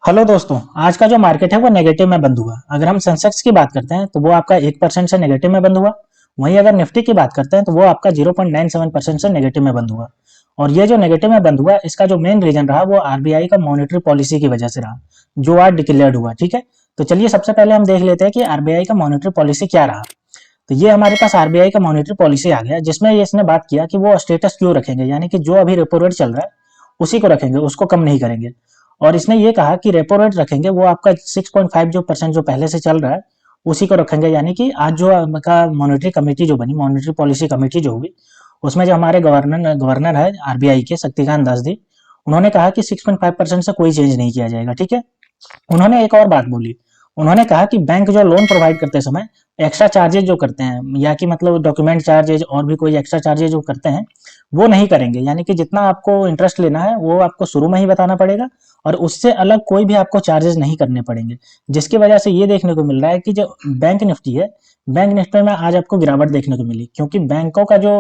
Hello दोस्तों। आज का जो मार्केट है वो नेगेटिव में बंद हुआ। अगर हम सेंसेक्स की बात करते हैं तो वो आपका 1% से नेगेटिव में बंद हुआ। वहीं अगर निफ्टी की बात करते हैं तो वो आपका 0.97% से नेगेटिव में बंद हुआ। और ये जो नेगेटिव में बंद हुआ, इसका जो मेन रीजन रहा वो आरबीआई का मॉनेटरी पॉलिसी की वजह से रहा, जो आज डिक्लेयर्ड हुआ। ठीक है, तो चलिए सबसे पहले हम देख लेते हैं कि आरबीआई का मॉनेटरी पॉलिसी क्या रहा। तो ये हमारे पास आरबीआई का मॉनेटरी पॉलिसी आ गया, जिसमें इसने बात किया कि वो स्टेटस क्यों रखेंगे, यानी कि जो अभी रेपो रेट चल रहा है उसी को रखेंगे, उसको कम नहीं करेंगे। और इसने ये कहा कि रेपो रेट रखेंगे वो आपका 6.5 जो परसेंट जो पहले से चल रहा है उसी को रखेंगे। यानी कि आज जो आपका मॉनेटरी कमेटी जो बनी, मॉनेटरी पॉलिसी कमेटी जो हुई, उसमें जो हमारे गवर्नर गवर्नर है आरबीआई के, शक्तिकांत दास जी, उन्होंने कहा कि 6.5% से कोई चेंज नहीं किया जाएगा। ठीक है, उन्होंने एक और बात बोली। उन्होंने कहा कि बैंक जो लोन प्रोवाइड करते समय एक्स्ट्रा चार्जेज जो करते हैं, या कि मतलब डॉक्यूमेंट चार्जेज और भी कोई एक्स्ट्रा चार्जेज जो करते हैं वो नहीं करेंगे। यानी कि जितना आपको इंटरेस्ट लेना है वो आपको शुरू में ही बताना पड़ेगा, और उससे अलग कोई भी आपको चार्जेस नहीं करने पड़ेंगे। जिसकी वजह से ये देखने को मिल रहा है कि जो बैंक निफ्टी है, बैंक निफ्टी में आज आपको गिरावट देखने को मिली, क्योंकि बैंकों का जो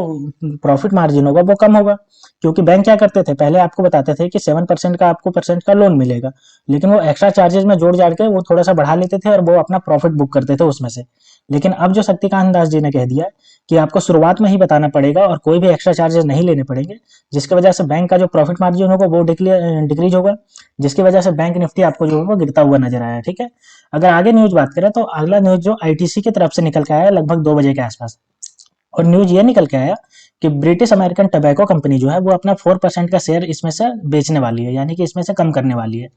प्रॉफिट मार्जिन होगा वो कम होगा। क्योंकि बैंक क्या करते थे, पहले आपको बताते थे कि 7% का आपको परसेंट का लोन मिलेगा, लेकिन वो एक्स्ट्रा चार्जेस में जोड़ जाड़ के वो थोड़ा सा बढ़ा लेते थे और वो अपना प्रॉफिट बुक करते थे उसमें से। लेकिन अब जो शक्तिकांत दास जी ने कह दिया कि आपको शुरुआत में ही बताना पड़ेगा और कोई भी एक्स्ट्रा चार्जेस नहीं लेने पड़ेंगे, जिसकी वजह से बैंक का जो प्रॉफिट मार्जिन होगा वो डिक्रीज होगा, जिसकी वजह से बैंक निफ्टी आपको जो है वो गिरता हुआ नजर आया। ठीक है, अगर आगे न्यूज बात करें तो अगला न्यूज जो आईटीसी की तरफ से निकल के आया लगभग 2 बजे के आसपास, और न्यूज ये निकल के आया कि ब्रिटिश अमेरिकन टबैको कंपनी जो है वो अपना 4% का शेयर इसमें से बेचने वाली है, यानी कि इसमें से कम करने वाली है।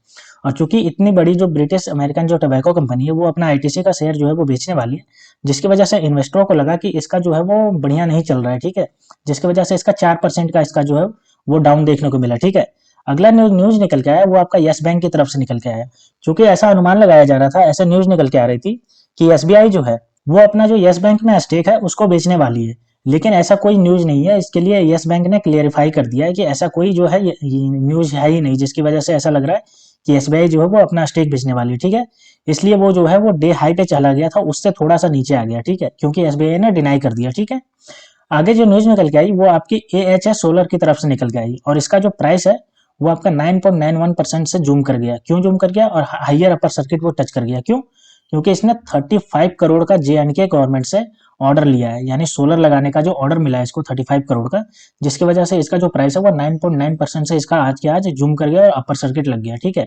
और चूंकि इतनी बड़ी जो ब्रिटिश अमेरिकन जो टबैको कंपनी है वो अपना आईटीसी का शेयर जो है वो बेचने वाली है, जिसकी वजह से इन्वेस्टरों को लगा कि इसका जो है वो बढ़िया नहीं चल रहा है। ठीक है, जिसकी वजह से इसका 4% का इसका जो है वो डाउन देखने को मिला। ठीक है, अगला न्यूज न्यूज निकल के आया वो आपका यस बैंक की तरफ से निकल के आया। चूंकि ऐसा अनुमान लगाया जा रहा था, ऐसा न्यूज निकल के आ रही थी कि एसबीआई जो है वो अपना जो यस बैंक में स्टेक है उसको बेचने वाली है। लेकिन ऐसा कोई न्यूज नहीं है, इसके लिए यस बैंक ने क्लियरिफाई कर दिया है कि ऐसा कोई जो है न्यूज है ही नहीं, जिसकी वजह से ऐसा लग रहा है कि एसबीआई जो है वो अपना स्टेक बेचने वाली है। ठीक है, इसलिए वो जो है वो डे हाई पे चला गया था, उससे थोड़ा सा नीचे आ गया। ठीक है, क्योंकि एसबीआई ने डिनाई कर दिया। ठीक है, आगे जो न्यूज निकल के आई वो आपकी एएचएस सोलर की तरफ से निकल के आई, और इसका जो प्राइस है वो आपका 9.91% से जूम कर गया। क्यों जूम कर गया और हाइयर अपर सर्किट वो टच कर गया, क्यों? क्योंकि इसने 35 करोड़ का जे एंड के गवर्नमेंट से ऑर्डर लिया है, यानी सोलर लगाने का जो ऑर्डर मिला है इसको 35 करोड़ का, जिसकी वजह से इसका जो प्राइस है वो 9.9% से इसका आज के आज जूम कर गया और अपर सर्किट लग गया। ठीक है,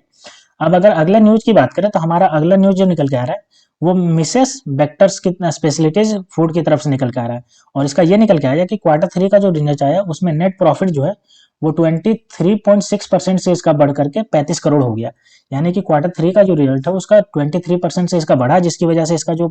अब अगर अगला न्यूज की बात करें तो हमारा अगला न्यूज जो निकल के आ रहा है वो मिसेस बेक्टर्स की स्पेशलिटीज फूड की तरफ से निकल के आ रहा है, और इसका ये निकल के आया कि Q3 का जो रिजल्ट आया उसमें नेट प्रॉफिट जो है वो 23.6% से इसका बढ़ करके 35 करोड़ हो गया। यानी कि Q3 का जो रिजल्ट है उसका 23% से इसका बढ़ा, जिसकी वजह से इसका जो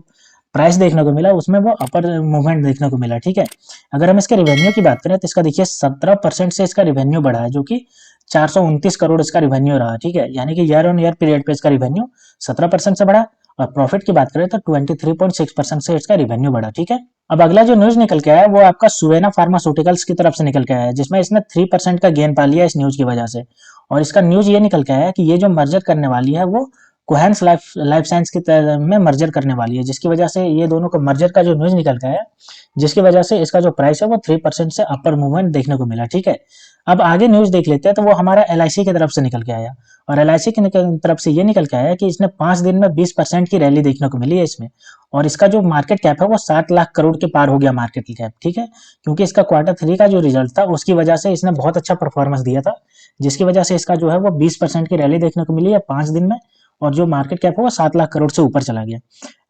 प्राइस देखने को मिला उसमें वो अपर मूवमेंट देखने को मिला। ठीक है, अगर हम इसके रिवेन्यू की बात करें तो इसका देखिए 17% से इसका रिवेन्यू बढ़ा है, जो कि 429 करोड़ इसका रिवेन्यू रहा। ठीक है, यानी कि ईयर ऑन ईयर पीरियड पे इसका रिवेन्यू 17% से बढ़ा, और प्रॉफिट की बात करें तो 23.6% से इसका रिवेन्यू बढ़ा। ठीक है, अब अगला जो न्यूज निकल के आया वो आपका सुवेना फार्मास्यूटिकल्स की तरफ से निकल के आया, जिसमें इसने 3% का गेन पा लिया इस न्यूज की वजह से। और इसका न्यूज ये निकल के आया कि ये जो मर्जर करने वाली है वो कोहेंस लाइफ लाइफ साइंस की में मर्जर करने वाली है, जिसकी वजह से ये दोनों को मर्जर का जो न्यूज निकल के आया, जिसकी वजह से इसका जो प्राइस है वो 3% से अपर मूवमेंट देखने को मिला। ठीक है, अब आगे न्यूज देख लेते हैं तो वो हमारा एलआईसी की तरफ से निकल के आया, और एलआईसी की तरफ से ये निकल के आया कि इसने 5 दिन में 20% की रैली देखने को मिली है इसमें, और इसका जो मार्केट कैप है वो 7 लाख करोड़ के पार हो गया मार्केट कैप। ठीक है, क्योंकि इसका Q3 का जो रिजल्ट था उसकी वजह से इसने बहुत अच्छा परफॉर्मेंस दिया था, जिसकी वजह से इसका जो है वो 20% की रैली देखने को मिली है 5 दिन में, और जो मार्केट कैप है वो 7 लाख करोड़ से ऊपर चला गया।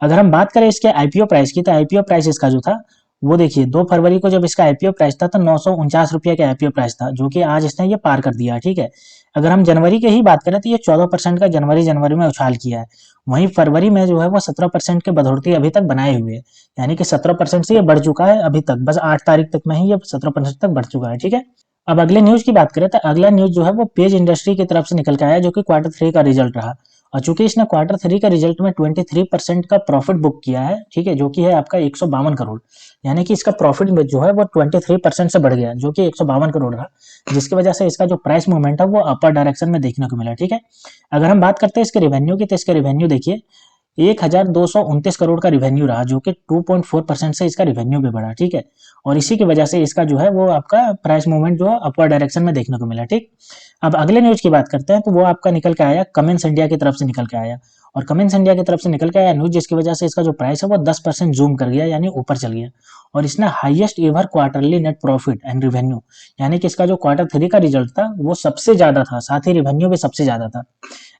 अगर हम बात करें इसके आईपीओ प्राइस की, तो आईपीओ प्राइस इसका जो था वो देखिए 2 फरवरी को जब इसका आईपीओ प्राइस था तो 949 रुपये का आईपीओ प्राइस था, जो कि आज इसने ये पार कर दिया। ठीक है, अगर हम जनवरी की ही बात करें तो ये 14% का जनवरी में उछाल किया है। वहीं फरवरी में जो है वो 17% के बढ़ोतरी अभी तक बनाए हुए है, यानी कि 17% से ये बढ़ चुका है अभी तक, बस 8 तारीख तक में ही ये 17% तक बढ़ चुका है। ठीक है, अब अगले न्यूज की बात करें तो अगला न्यूज जो है वो पेज इंडस्ट्री की तरफ से निकल के आया, जो कि Q3 का रिजल्ट रहा। और चूंकि इसने Q3 का रिजल्ट में 23% का प्रॉफिट बुक किया है, ठीक है, जो कि है आपका 152 करोड़, यानी कि इसका प्रॉफिट जो है वो 23% से बढ़ गया, जो कि 152 करोड़ रहा, जिसकी वजह से इसका जो प्राइस मूवमेंट है वो अपर डायरेक्शन में देखने को मिला। ठीक है, अगर हम बात करते हैं इसके रेवेन्यू की, तो इसके रेवेन्यू देखिए 1229 करोड़ का रिवेन्यू रहा, जो कि 2.4% से इसका रिवेन्यू भी बढ़ा, ठीक है। और इसी की वजह से इसका जो है वो आपका प्राइस मूवमेंट जो अपवर्ड डायरेक्शन में देखने को मिला, ठीक। अब अगले न्यूज की बात करते हैं, तो वो आपका निकल के आया कमिंस इंडिया की तरफ से निकल के आया। और कमिंस इंडिया की तरफ से निकल के आया न्यूज, जिसकी वजह से इसका जो प्राइस है वो 10% जूम कर गया, यानी ऊपर चल गया। और इसने highest ever quarterly net profit and revenue, यानी कि इसका जो Q3 का रिजल्ट था वो सबसे ज्यादा था, साथ ही रिवेन्यू भी सबसे ज्यादा था।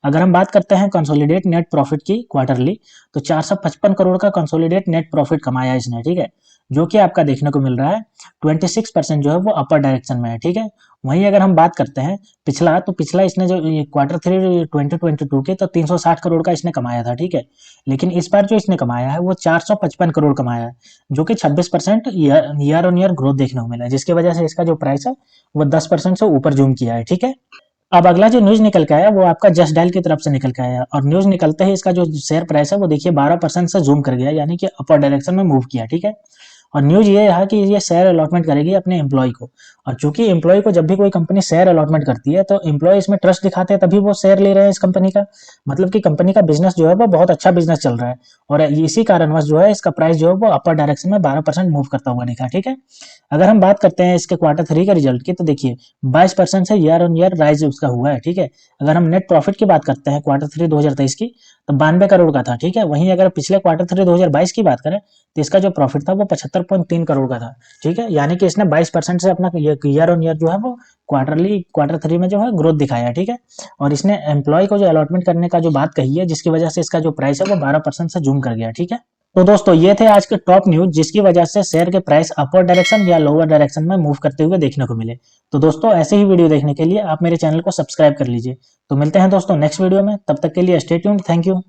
अगर हम बात करते हैं कंसोलिडेट नेट प्रॉफिट की क्वार्टरली, तो 455 करोड़ का कंसोलिडेट नेट प्रॉफिट कमाया इसने, ठीक है। जो कि आपका देखने को मिल रहा है 26% जो है वो अपर डायरेक्शन में है, ठीक है। वहीं अगर हम बात करते हैं पिछला, तो पिछला इसने जो Q3 2022 के, तो 360 करोड़ का इसने कमाया था, ठीक है। लेकिन इस बार जो इसने कमाया है वो 455 करोड़ कमाया है, जो कि 26% ईयर ऑन ईयर ग्रोथ देखने को मिला है, जिसकी वजह से इसका जो प्राइस है वो 10% से ऊपर जूम किया है, ठीक है। अब अगला जो न्यूज निकल के आया वो आपका जस्ट डायल की तरफ से निकल के आया, और न्यूज निकलते ही इसका जो शेयर प्राइस है वो देखिए 12% से जूम कर गया, यानी कि अपर डायरेक्शन में मूव किया, ठीक है। और न्यूज ये है कि ये शेयर अलॉटमेंट करेगी अपने एम्प्लॉय को। और चूंकि एम्प्लॉय को जब भी कोई कंपनी शेयर अलॉटमेंट करती है, तो एम्प्लॉय इसमें ट्रस्ट दिखाते हैं, तभी वो शेयर ले रहे हैं इस कंपनी का। मतलब कि कंपनी का बिजनेस जो है वो बहुत अच्छा बिजनेस चल रहा है, और इसी कारणवश जो है इसका प्राइस जो है वो अपर डायरेक्शन में 12% मूव करता हुआ दिखा, ठीक है। अगर हम बात करते हैं इसके Q3 के रिजल्ट की, तो देखिए 22% से ईयर ऑन ईयर राइज उसका हुआ है, ठीक है। अगर हम नेट प्रॉफिट की बात करते हैं Q3 2023 की, तो 92 करोड़ का था, ठीक है। वहीं अगर पिछले Q3 2022 की बात करें, तो इसका जो प्रॉफिट था वो 75.3 करोड़ का था, ठीक है। यानी कि इसने 22% से अपना ईयर ऑन ईयर जो है वो Q3 में जो है ग्रोथ दिखाया, ठीक है। और इसने एम्प्लॉय को जो अलॉटमेंट करने का जो बात कही है, जिसकी वजह से इसका जो प्राइस है वो 12% से जूम कर गया, ठीक है। तो दोस्तों ये थे आज के टॉप न्यूज, जिसकी वजह से शेयर के प्राइस अपवर्ड डायरेक्शन या लोअर डायरेक्शन में मूव करते हुए देखने को मिले। तो दोस्तों ऐसे ही वीडियो देखने के लिए आप मेरे चैनल को सब्सक्राइब कर लीजिए। तो मिलते हैं दोस्तों नेक्स्ट वीडियो में, तब तक के लिए स्टे ट्यून्ड, थैंक यू।